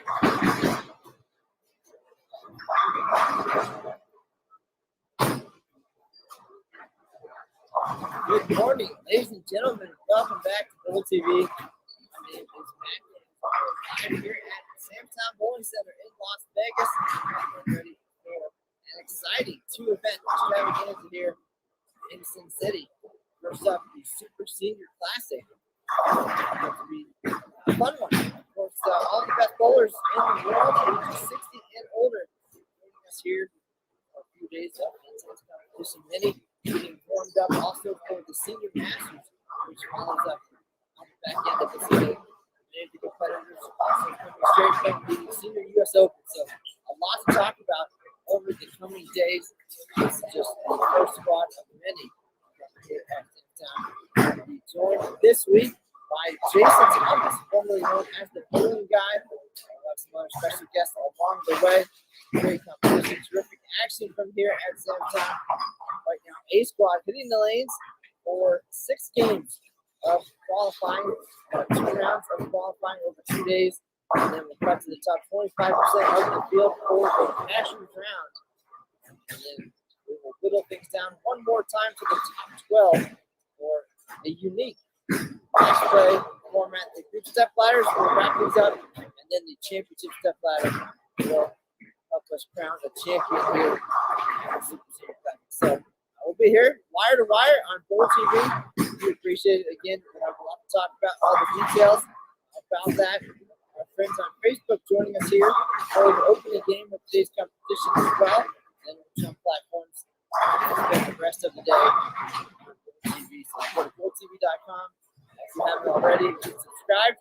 Good morning, ladies and gentlemen. Welcome back to Bowl TV. My name is Matt. I'm here at Samtown Bowling Center in Las Vegas. We're ready for an exciting two event extravaganza here in Sin City. First up, the Super Senior Classic. It's going to be a fun one. Of course, all the best bowlers in the world, ages 60 and older, joining us here for a few days of intense competition. Many getting warmed up also for the Senior Masters, which follows up on the back end of the season. Many of the competitors also coming straight from the Senior U.S. Open. So a lot to talk about over the coming days. This is just the first squad of many here at Samtown. We'll be joined this week by Jason Thomas, formerly known as the Bowling Guy. We'll have some other special guests along the way. Great competition, terrific action from here at Samtown. Right now, A squad hitting the lanes for 6 games of qualifying, 2 rounds of qualifying over 2 days, and then we'll cut to the top 25% of the field for the Masters round. And then we will whittle things down one more time to the top 12 for a unique match play format. The group step ladders will wrap these up, and then the championship step ladder will help us crown a champion here at the Super Senior Classic. So we'll be here wire to wire on Bowl TV. We appreciate it. Again, we have a lot to talk about, all the details about that. Our friends on Facebook joining us here for the opening game of today's competition as well. And we'll jump platforms and spend the rest of the day on Bowl TV. So go to bowltv.com. If you haven't already, subscribe.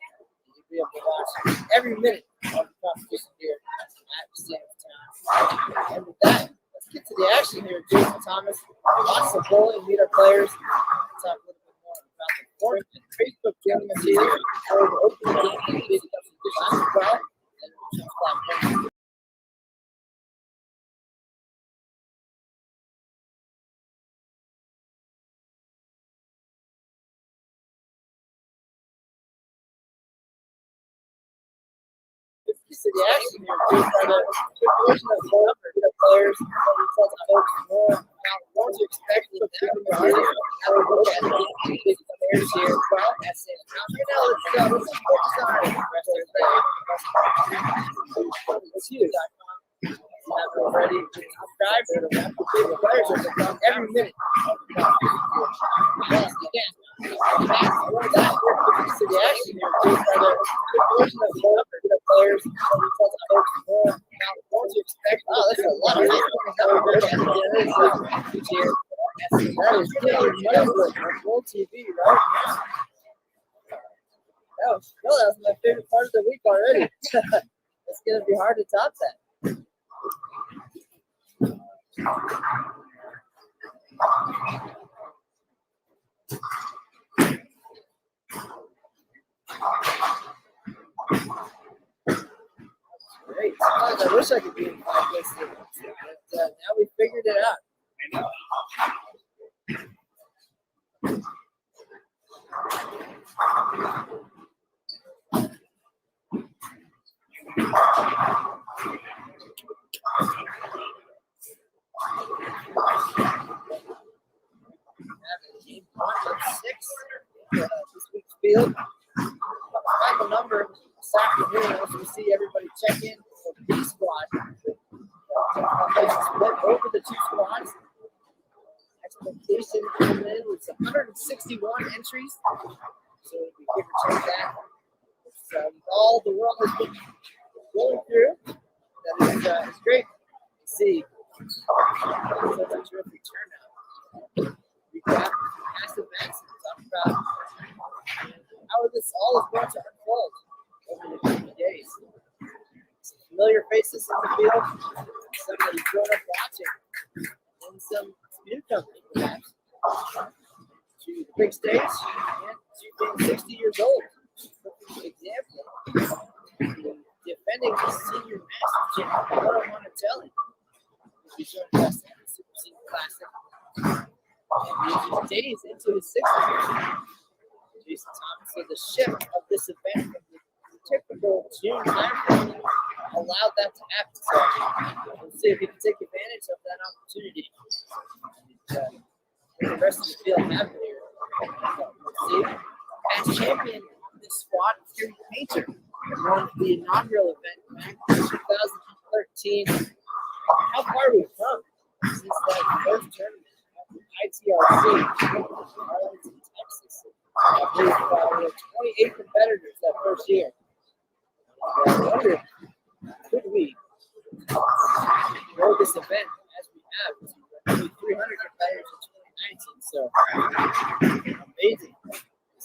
You'll be able to watch every minute of the competition here at Samtown. And with that, let's get to the action here. Jason Thomas, lots of bowling, meet our players. Talk a little bit more about the forum and Facebook joining us here for the opening game of today's competition as well. And we'll jump platforms. To the action here, just by the portion of the players, tells folks more about what to expect in that regard. Now we'll look at the big players here. Well, that's it. Now, let's focus on the rest of the day. It's huge. Have it already subscribed to the big players are come every minute. Yes, again. That to the action here, just by the portion of the players, tells folks more about what to expect. Oh, there's a lot of things that we're looking at here. That is good. Bowl TV right now. That was my favorite part of the week already. It's going to be hard to top that. Great. I wish I could be in 5 places at once, but now we figured it out. Game 1 of 6 this week's field. Final number this afternoon as we see everybody check in for the B squad. Split over the 2 squads. Expectation coming in was 161 entries. So we give or take that. All the world has been going through. That is great to see. Such a terrific turnout. We got past events and talk about how this all is going to unfold over the coming days. Some familiar faces in the field, some that you've grown up watching, and some newcomers perhaps to the big stage and to being 60 years old. Example, defending the Senior Masters champion. What I want to tell him will be joining us at the Super Senior Classic. And he's days into his 60s. Jason Thomas, so the shift of this event from the typical June timeframe allowed that to happen. So we'll see if he can take advantage of that opportunity. The rest of the field have it here. We'll see. As champion, this squad is Gary Painter. Won the inaugural event back in 2013. How far we've come since that first tournament at ITRC in Arlington, Texas. I believe there were 28 competitors that first year. I wonder, could we grow this event as we have? Only 300 competitors in 2019, so amazing to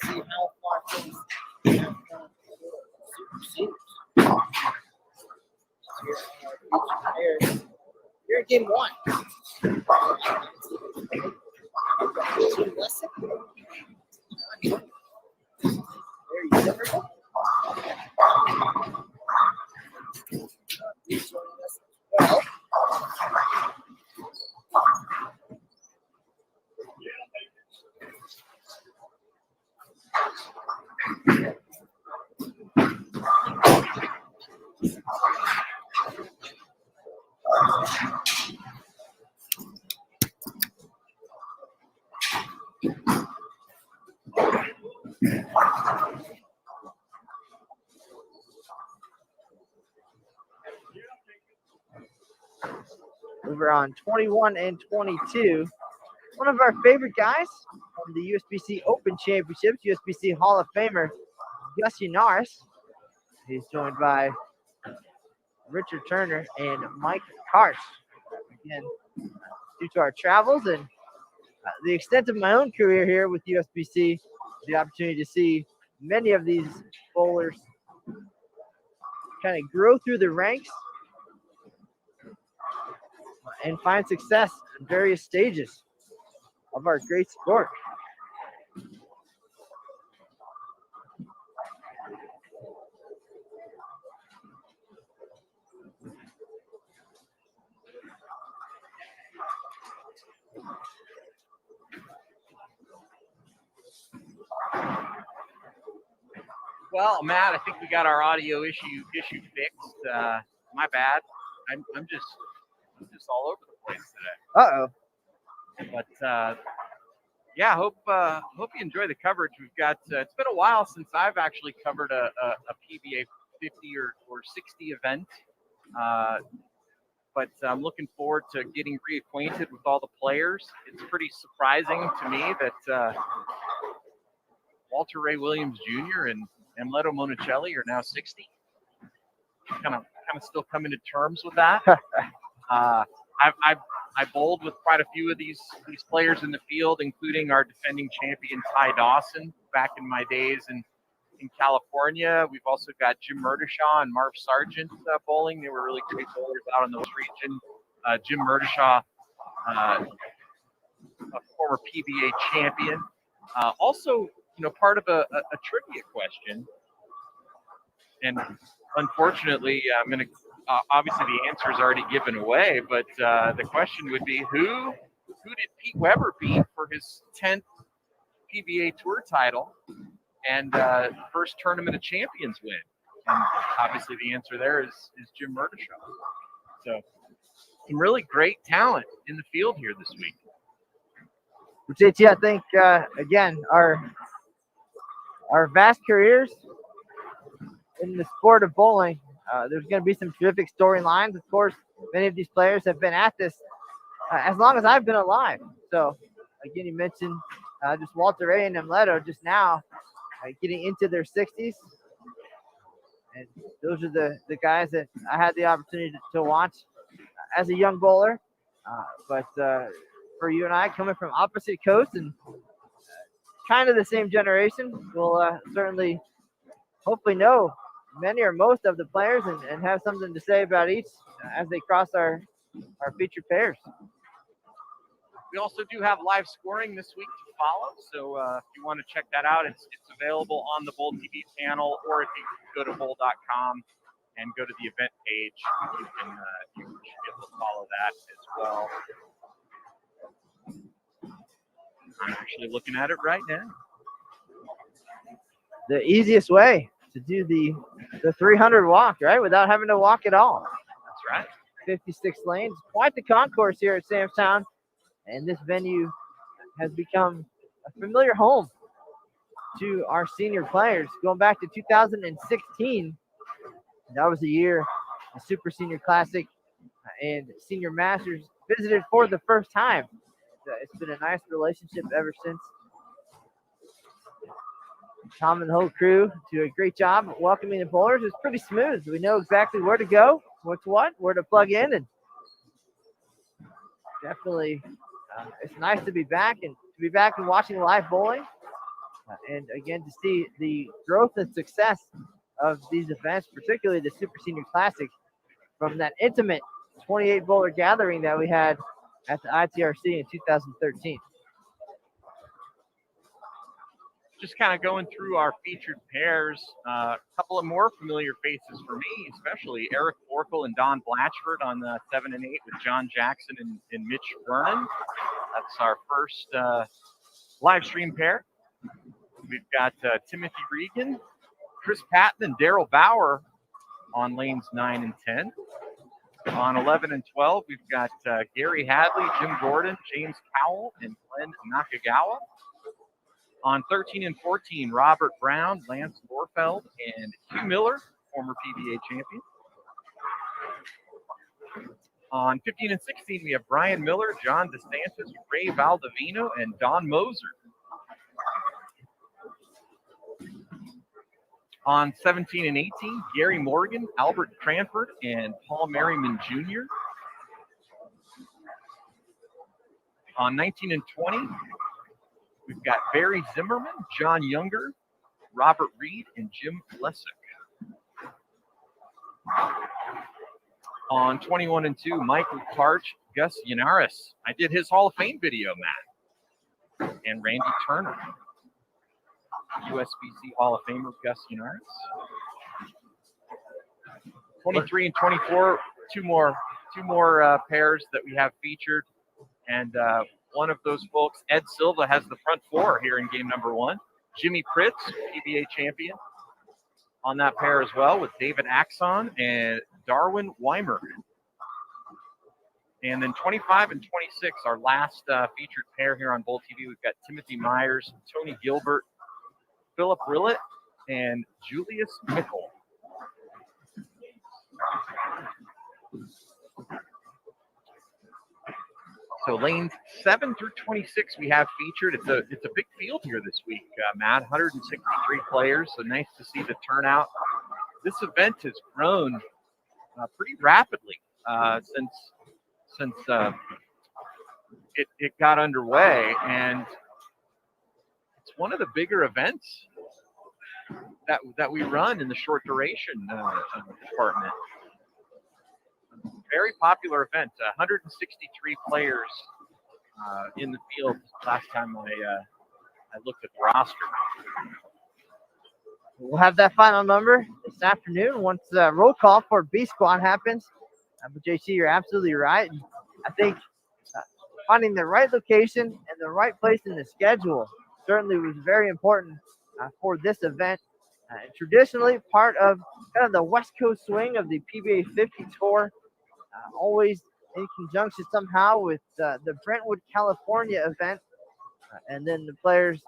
see how far things have gone for super seniors. Here in game one. Very difficult. Well, over on 21 and 22. One of our favorite guys from the USBC Open Championships, USBC Hall of Famer, Gus Yenaris. He's joined by Richard Turner and Mike Karsh. Again, due to our travels and the extent of my own career here with USBC, the opportunity to see many of these bowlers kind of grow through the ranks and find success in various stages of our great sport. Well, Matt, I think we got our audio issue fixed. My bad. I'm just all over the place today. But yeah, hope you enjoy the coverage. We've got. It's been a while since I've actually covered a PBA 50 or 60 event. But I'm looking forward to getting reacquainted with all the players. It's pretty surprising to me that Walter Ray Williams Jr. and Amleto Monicelli are now 60. Kind of still coming to terms with that. I bowled with quite a few of these players in the field, including our defending champion Ty Dawson back in my days in California. We've also got Jim Murdishaw and Marv Sargent bowling. They were really great bowlers out in those region. Jim Murdishaw, a former PBA champion. Also, part of a trivia question. And unfortunately, I'm going to obviously the answer is already given away, but the question would be who did Pete Weber beat for his 10th PBA Tour title and first Tournament of Champions win? And obviously the answer there is Jim Murdishaw. So some really great talent in the field here this week. JT, I think again our vast careers in the sport of bowling, there's going to be some terrific storylines. Of course, many of these players have been at this as long as I've been alive. So, again, you mentioned just Walter Ray and Amleto just now getting into their 60s. And those are the guys that I had the opportunity to watch as a young bowler. But for you and I, coming from opposite coasts and kind of the same generation, we'll certainly hopefully know many or most of the players and have something to say about each as they cross our featured pairs. We also do have live scoring this week to follow, so if you want to check that out, it's available on the Bowl TV channel, or if you go to bowl.com and go to the event page, you can be able to follow that as well. I'm actually looking at it right now. The easiest way to do the the 300 walk, right, without having to walk at all. That's right. 56 lanes, quite the concourse here at Samstown, and this venue has become a familiar home to our senior players. Going back to 2016, that was the year the Super Senior Classic and Senior Masters visited for the first time. It's been a nice relationship ever since. Tom and the whole crew do a great job welcoming the bowlers. It's pretty smooth. We know exactly where to go, what's what, where to plug in, and definitely it's nice to be back and watching live bowling. And again, to see the growth and success of these events, particularly the Super Senior Classic, from that intimate 28 bowler gathering that we had at the ITRC in 2013. Just kind of going through our featured pairs, a couple of more familiar faces for me, especially Eric Forkel and Don Blatchford on the 7 and 8 with John Jackson and Mitch Vernon. That's our first live stream pair. We've got Timothy Regan, Chris Patton, and Daryl Bauer on lanes 9 and 10. On 11 and 12, we've got Gary Hadley, Jim Gordon, James Cowell, and Glenn Nakagawa. On 13 and 14, Robert Brown, Lance Lorfeld, and Hugh Miller, former PBA champion. On 15 and 16, we have Brian Miller, John DeSantis, Ray Valdivino, and Don Moser. On 17 and 18, Gary Morgan, Albert Cranford, and Paul Merriman Jr. On 19 and 20, we've got Barry Zimmerman, John Younger, Robert Reed, and Jim Lessick. On 21 and 2, Michael Karch, Gus Yanaris. I did his Hall of Fame video, Matt. And Randy Turner. USBC Hall of Famer Gus Yanaris. 23 and 24, two more pairs that we have featured. And one of those folks, Ed Silva, has the front four here in game number 1. Jimmy Pritz, PBA champion, on that pair as well with David Axon and Darwin Weimer. And then 25 and 26, our last featured pair here on Bowl TV. We've got Timothy Myers, Tony Gilbert, Philip Rillett, and Julius Mickle. So lanes 7 through 26 we have featured. It's a big field here this week, Matt. 163 players, so nice to see the turnout. This event has grown pretty rapidly since it got underway, and it's one of the bigger events that we run in the short duration department. Very popular event. 163 players in the field last time I looked at the roster. We'll have that final number this afternoon once roll call for B Squad happens. But JC, you're absolutely right. And I think finding the right location and the right place in the schedule certainly was very important for this event. Traditionally part of kind of the West Coast swing of the PBA 50 Tour, always in conjunction somehow with the Brentwood, California event. And then the players,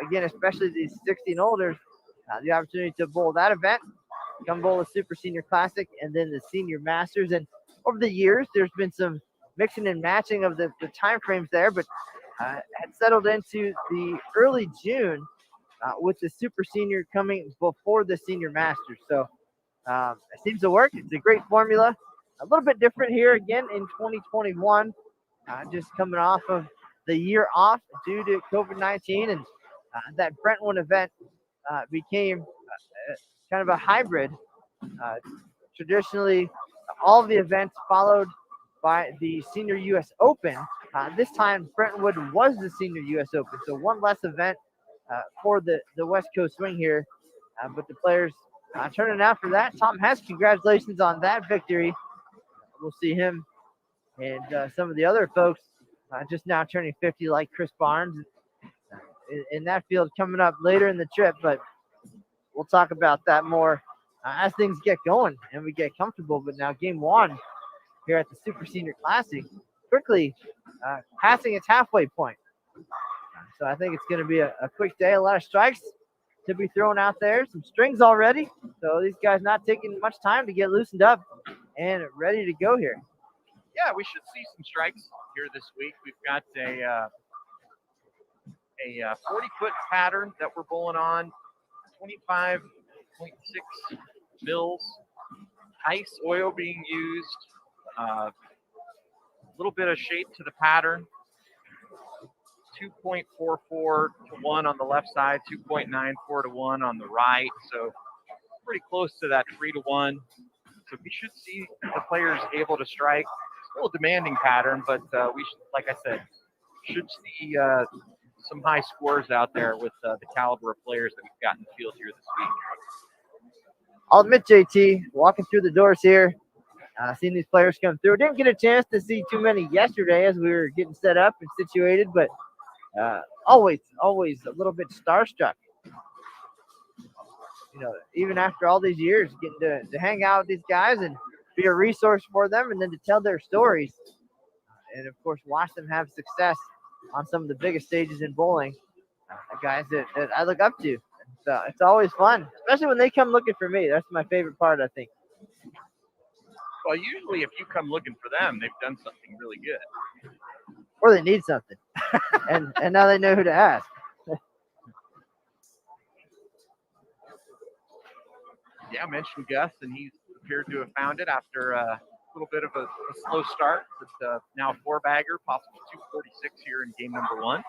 again, especially these 60 and older, the opportunity to bowl that event, come bowl the Super Senior Classic, and then the Senior Masters. And over the years, there's been some mixing and matching of the time frames there, but had settled into the early June with the Super Senior coming before the Senior Masters. So it seems to work. It's a great formula. A little bit different here again in 2021, just coming off of the year off due to COVID-19, and that Brentwood event became kind of a hybrid. Traditionally, all the events followed by the Senior U.S. Open. This time, Brentwood was the Senior U.S. Open, so one less event for the West Coast swing here. But the players turning out for that. Tom Hess, congratulations on that victory. We'll see him and some of the other folks just now turning 50, like Chris Barnes, in that field coming up later in the trip. But we'll talk about that more as things get going and we get comfortable. But now game one here at the Super Senior Classic, quickly passing its halfway point. So I think it's going to be a quick day. A lot of strikes to be thrown out there. Some strings already. So these guys not taking much time to get loosened up and ready to go here. Yeah, we should see some strikes here this week. We've got a 40-foot pattern that we're bowling on, 25.6 mils, ice oil being used, a little bit of shape to the pattern, 2.44 to 1 on the left side, 2.94 to 1 on the right, so pretty close to that 3 to 1. So we should see the players able to strike. Still a demanding pattern, but we should, like I said, should see some high scores out there with the caliber of players that we've got in the field here this week. I'll admit, JT, walking through the doors here, seeing these players come through. Didn't get a chance to see too many yesterday as we were getting set up and situated, but always a little bit starstruck. You know, even after all these years, getting to hang out with these guys and be a resource for them, and then to tell their stories, and of course watch them have success on some of the biggest stages in bowling. Guys that I look up to. It's always fun, especially when they come looking for me. That's my favorite part, I think. Well, usually if you come looking for them, they've done something really good. Or they need something. and now they know who to ask. Yeah, I mentioned Gus, and he's appeared to have found it after a little bit of a slow start. But now a 4-bagger, possible 246 here in game number 1.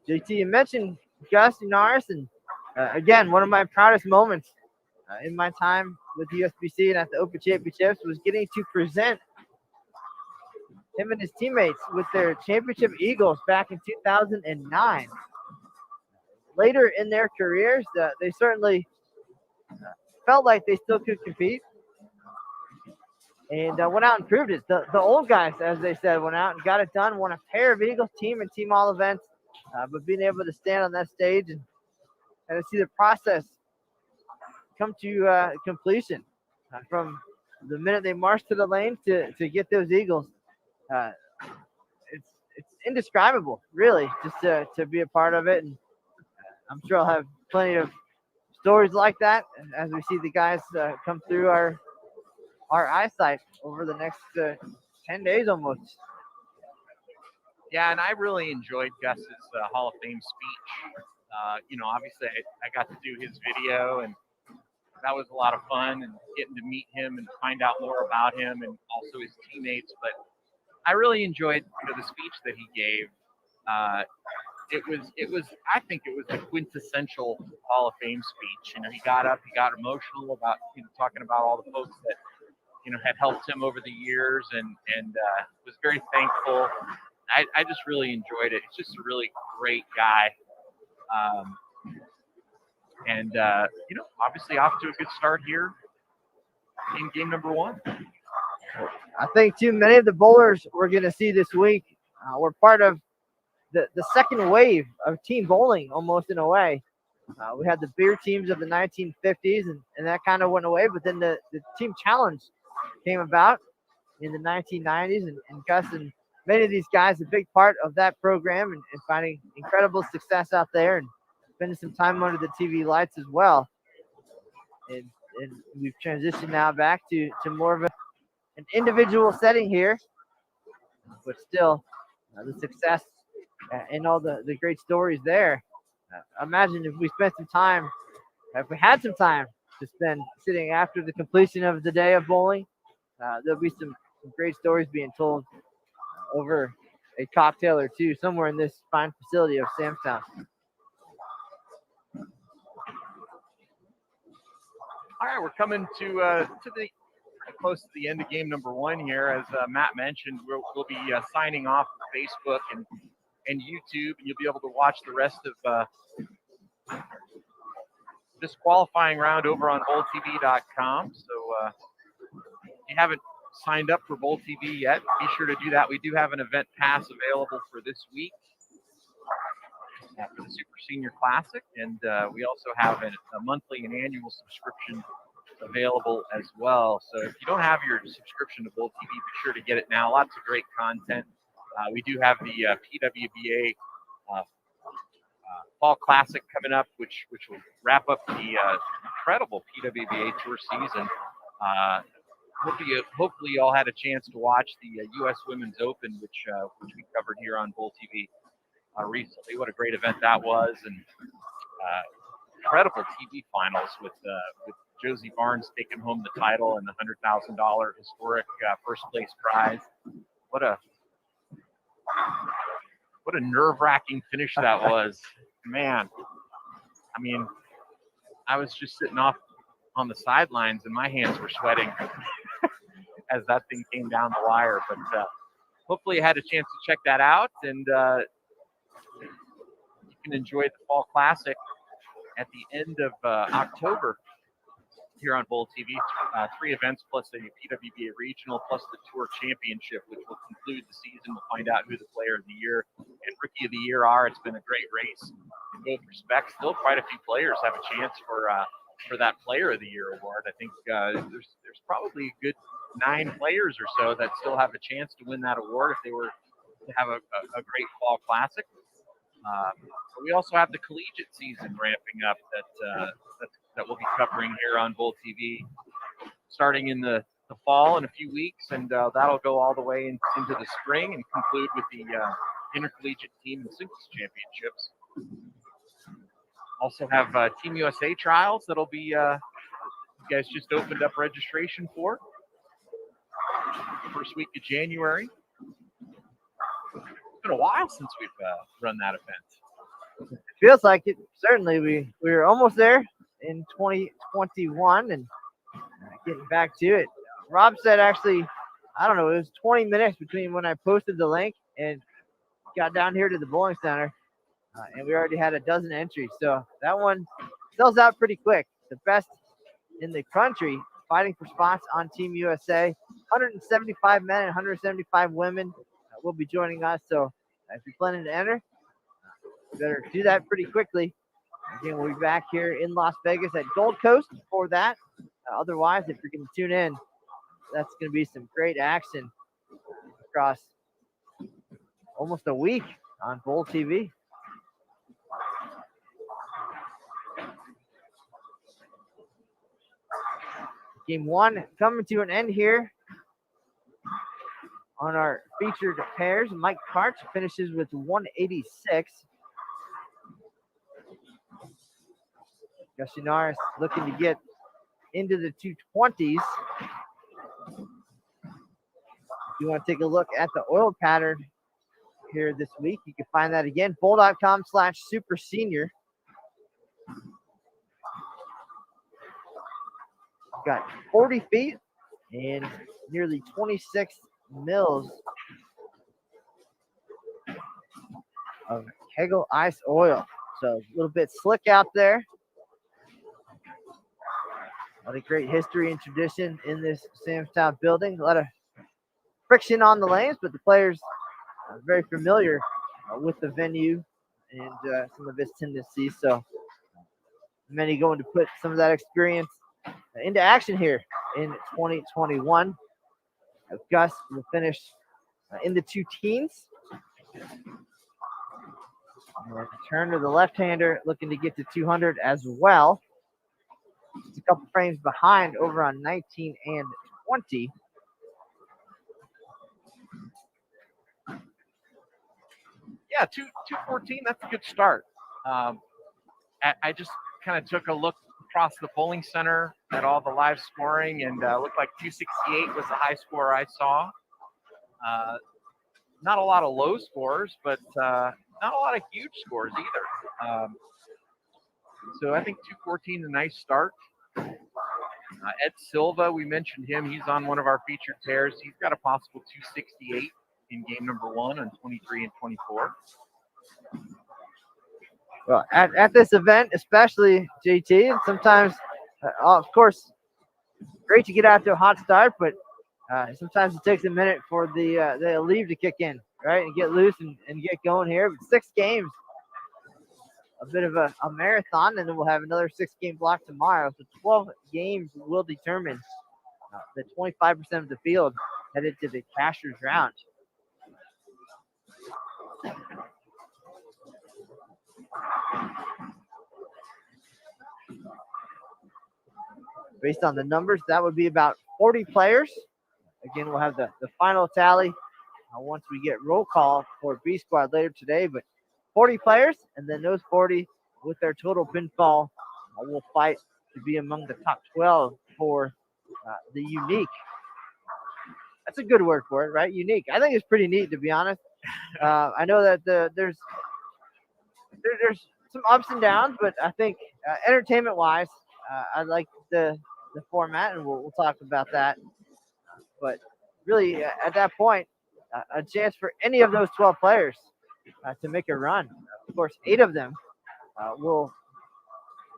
JT, you mentioned Gus Norris, and again, one of my proudest moments in my time with USBC and at the Open Championships was getting to present him and his teammates with their championship eagles back in 2009. Later in their careers, they certainly felt like they still could compete, and went out and proved it. The old guys, as they said, went out and got it done, won a pair of Eagles team and team all events, but being able to stand on that stage and to see the process come to completion from the minute they marched to the lane to get those Eagles. It's indescribable, really, just to be a part of it. And I'm sure I'll have plenty of stories like that as we see the guys come through our eyesight over the next 10 days almost. Yeah, and I really enjoyed Gus's Hall of Fame speech. You know, obviously I got to do his video, and that was a lot of fun, and getting to meet him and find out more about him and also his teammates. But I really enjoyed the speech that he gave. It was I think it was the quintessential Hall of Fame speech. You know, he got up, he got emotional about talking about all the folks that had helped him over the years, and was very thankful. I just really enjoyed it. He's just a really great guy. And obviously off to a good start here in game number 1. I think too many of the bowlers we're going to see this week were part of the second wave of team bowling, almost in a way. We had the beer teams of the 1950s, and that kind of went away. But then the team challenge came about in the 1990s, and Gus and many of these guys, a big part of that program, and finding incredible success out there and spending some time under the TV lights as well. And we've transitioned now back to more of an individual setting here, but still the success and all the great stories there. Imagine if we spent some time, if we had some time to spend sitting after the completion of the day of bowling, there'll be some great stories being told over a cocktail or two somewhere in this fine facility of Sam's Town. All right, we're coming to the close to the end of game number 1 here. As Matt mentioned, we'll be signing off Facebook and YouTube, and you'll be able to watch the rest of this qualifying round over on bowltv.com. So you haven't signed up for Bowl TV yet, be sure to do that. We do have an event pass available for this week for the Super Senior Classic, and we also have a monthly and annual subscription available as well. So if you don't have your subscription to Bowl TV, be sure to get it now. Lots of great content. We do have the PWBA Fall Classic coming up, which will wrap up the incredible PWBA Tour season. Hopefully you all had a chance to watch the U.S. Women's Open, which we covered here on Bowl TV recently. What a great event that was, and incredible TV finals with Josie Barnes taking home the title and the $100,000 historic first place prize. What a nerve-wracking finish that was, man. I mean, I was just sitting off on the sidelines and my hands were sweating as that thing came down the wire. But hopefully you had a chance to check that out, and you can enjoy the Fall Classic at the end of October here on Bowl TV. 3 events plus the PWBA Regional plus the Tour Championship, which will conclude the season. We'll find out who the Player of the Year and Rookie of the Year are. It's been a great race in both respects. Still quite a few players have a chance for that Player of the Year award. I think there's probably a good 9 players or so that still have a chance to win that award if they were to have a great Fall Classic. But we also have the collegiate season ramping up that we'll be covering here on Bowl TV, starting in the fall in a few weeks, and that'll go all the way into the spring and conclude with the intercollegiate team and singles championships. Also have Team USA trials that'll be you guys just opened up registration for first week of January. It's been a while since we've run that event. Feels like it. Certainly, we were almost there in 2021 and getting back to it. Rob said actually, I don't know, it was 20 minutes between when I posted the link and got down here to the bowling center, and we already had a dozen entries. So that one sells out pretty quick. The best in the country fighting for spots on Team USA. 175 men and 175 women will be joining us. So if you're planning to enter, you better do that pretty quickly. Again, we'll be back here in Las Vegas at Gold Coast for that. Otherwise, if you're going to tune in, that's going to be some great action across almost a week on Bowl TV. Game 1 coming to an end here on our featured pairs. Mike Karch finishes with 186. Gashinaris looking to get into the 220s. If you want to take a look at the oil pattern here this week, you can find that again, bowl.com/super senior. Got 40 feet and nearly 26 mils of Kegel ice oil. So a little bit slick out there. A lot of great history and tradition in this Sam's Town building. A lot of friction on the lanes, but the players are very familiar with the venue and some of its tendencies. So many going to put some of that experience into action here in 2021. Gus will finish in the 2 teens. And turn to the left-hander, looking to get to 200 as well. Just a couple frames behind over on 19 and 20. Yeah, 214, that's a good start. I just kind of took a look across the bowling center at all the live scoring, and looked like 268 was the high score I saw. Not a lot of low scores, but not a lot of huge scores either. So I think 214 is a nice start. Ed Silva, we mentioned him. He's on one of our featured pairs. He's got a possible 268 in game number 1 on 23 and 24. Well, at this event, especially JT, and sometimes, of course, great to get out to a hot start, but Sometimes it takes a minute for the leave to kick in, right, and get loose and get going here. But 6 games, a bit of a marathon, and then we'll have another 6-game block tomorrow. So 12 games will determine the 25% of the field headed to the Cashers round. Based on the numbers, that would be about 40 players. Again, we'll have the final tally once we get roll call for B Squad later today. But 40 players, and then those 40 with their total pinfall will fight to be among the top 12 for the unique. That's a good word for it, right? Unique. I think it's pretty neat, to be honest. I know that there's some ups and downs, but I think entertainment-wise, I like the format, and we'll talk about that. But really, at that point, a chance for any of those 12 players to make a run. Of course, 8 of them will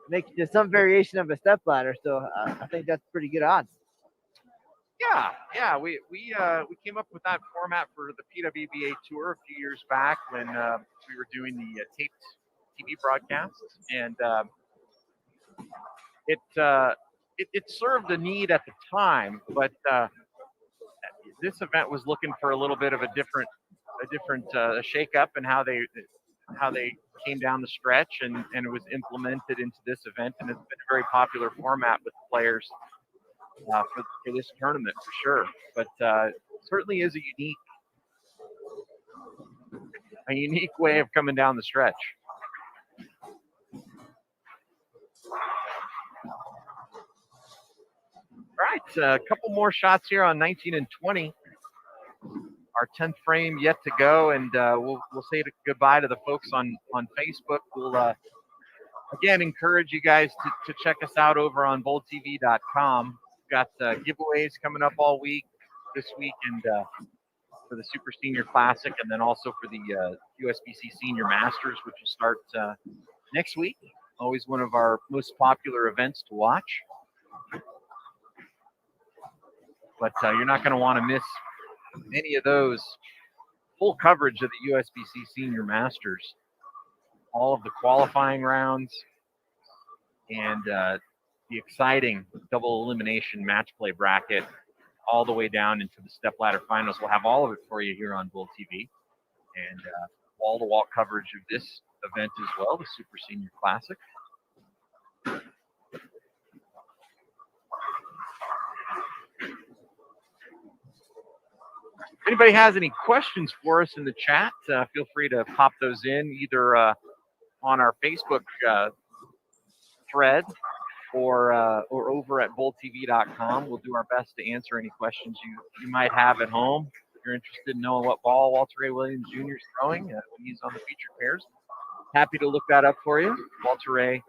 make some variation of a step ladder. So I think that's pretty good odds. Yeah. We came up with that format for the PWBA tour a few years back when we were doing the taped TV broadcasts, and it served a need at the time, but this event was looking for a little bit of a different shake-up in how they came down the stretch, and it was implemented into this event, and it's been a very popular format with players for this tournament for sure. But certainly is a unique way of coming down the stretch. All right, a couple more shots here on 19 and 20. Our 10th frame yet to go, and we'll say goodbye to the folks on Facebook. We'll again encourage you guys to check us out over on BoldTV.com. We've got giveaways coming up all week, this week, and for the Super Senior Classic, and then also for the USBC Senior Masters, which will start next week. Always one of our most popular events to watch. But you're not going to want to miss any of those. Full coverage of the USBC Senior Masters, all of the qualifying rounds, and the exciting double elimination match play bracket, all the way down into the stepladder finals. We'll have all of it for you here on Bold TV, and wall-to-wall coverage of this event as well, the Super Senior Classic. If anybody has any questions for us in the chat, feel free to pop those in either on our Facebook thread or over at BoldTV.com. We'll do our best to answer any questions you might have at home. If you're interested in knowing what ball Walter Ray Williams Jr. is throwing when he's on the featured pairs, happy to look that up for you. Walter Ray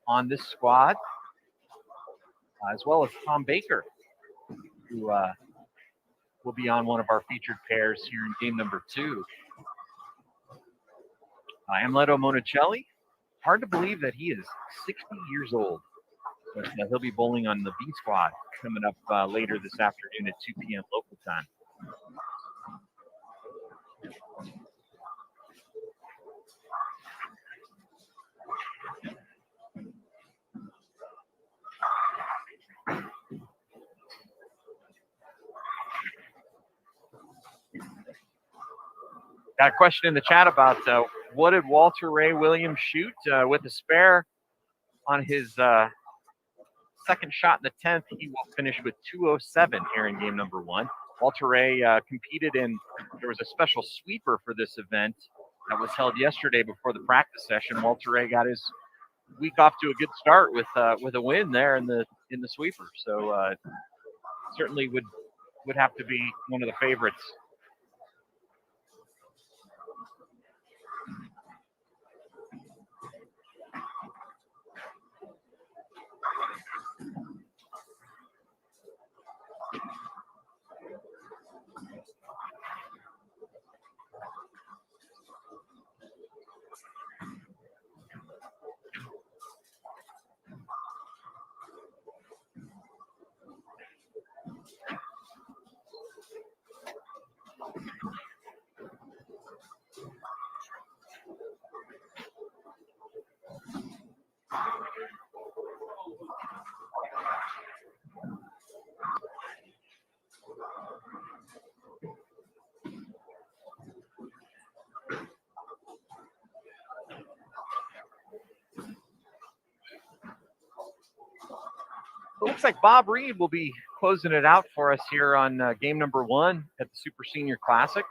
on this squad, as well as Tom Baker, who will be on one of our featured pairs here in game number 2. Amleto Monicelli, hard to believe that he is 60 years old. But he'll be bowling on the B squad coming up later this afternoon at 2 p.m. local time. Got a question in the chat about what did Walter Ray Williams shoot with a spare on his second shot in the 10th. He will finish with 207 here in game number 1. Walter Ray competed in, there was a special sweeper for this event that was held yesterday before the practice session. Walter Ray got his week off to a good start with a win there in the sweeper. So certainly would have to be one of the favorites. Looks like Bob Reed will be closing it out for us here on game number 1 at the Super Senior Classic.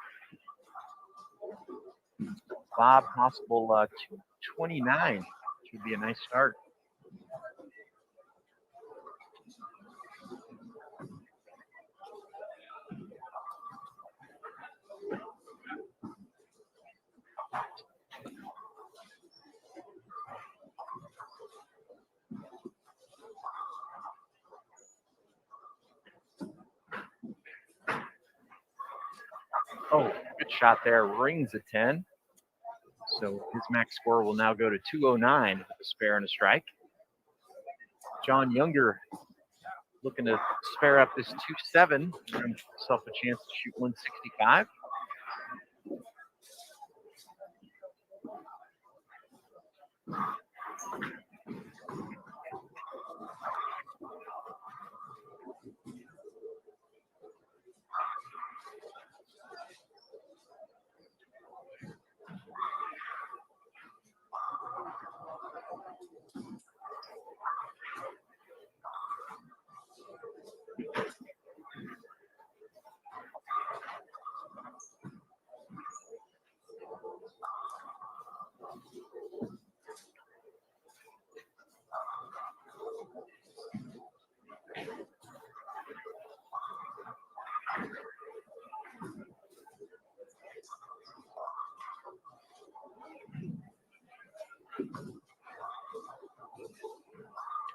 Bob, possible 229 should be a nice start. Oh, good shot there. Rings a 10. So his max score will now go to 209 with a spare and a strike. John Younger looking to spare up this 2-7, give himself a chance to shoot 165.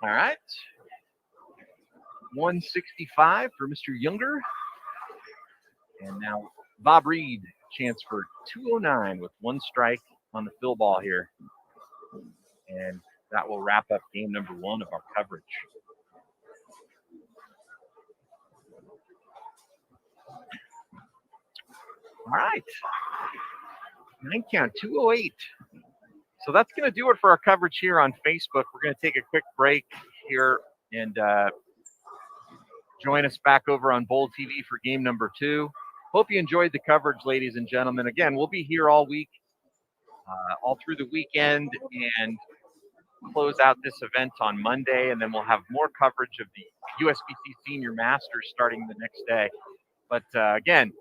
All right. 165 for Mr. Younger. And now Bob Reed, chance for 209 with 1 strike on the fill ball here. And that will wrap up game number 1 of our coverage. All right. 9 count, 208. So that's going to do it for our coverage here on Facebook. We're going to take a quick break here and join us back over on Bold TV for game number 2. Hope you enjoyed the coverage, ladies and gentlemen. Again, we'll be here all week, all through the weekend, and close out this event on Monday, and then we'll have more coverage of the USBC Senior Masters starting the next day. But again,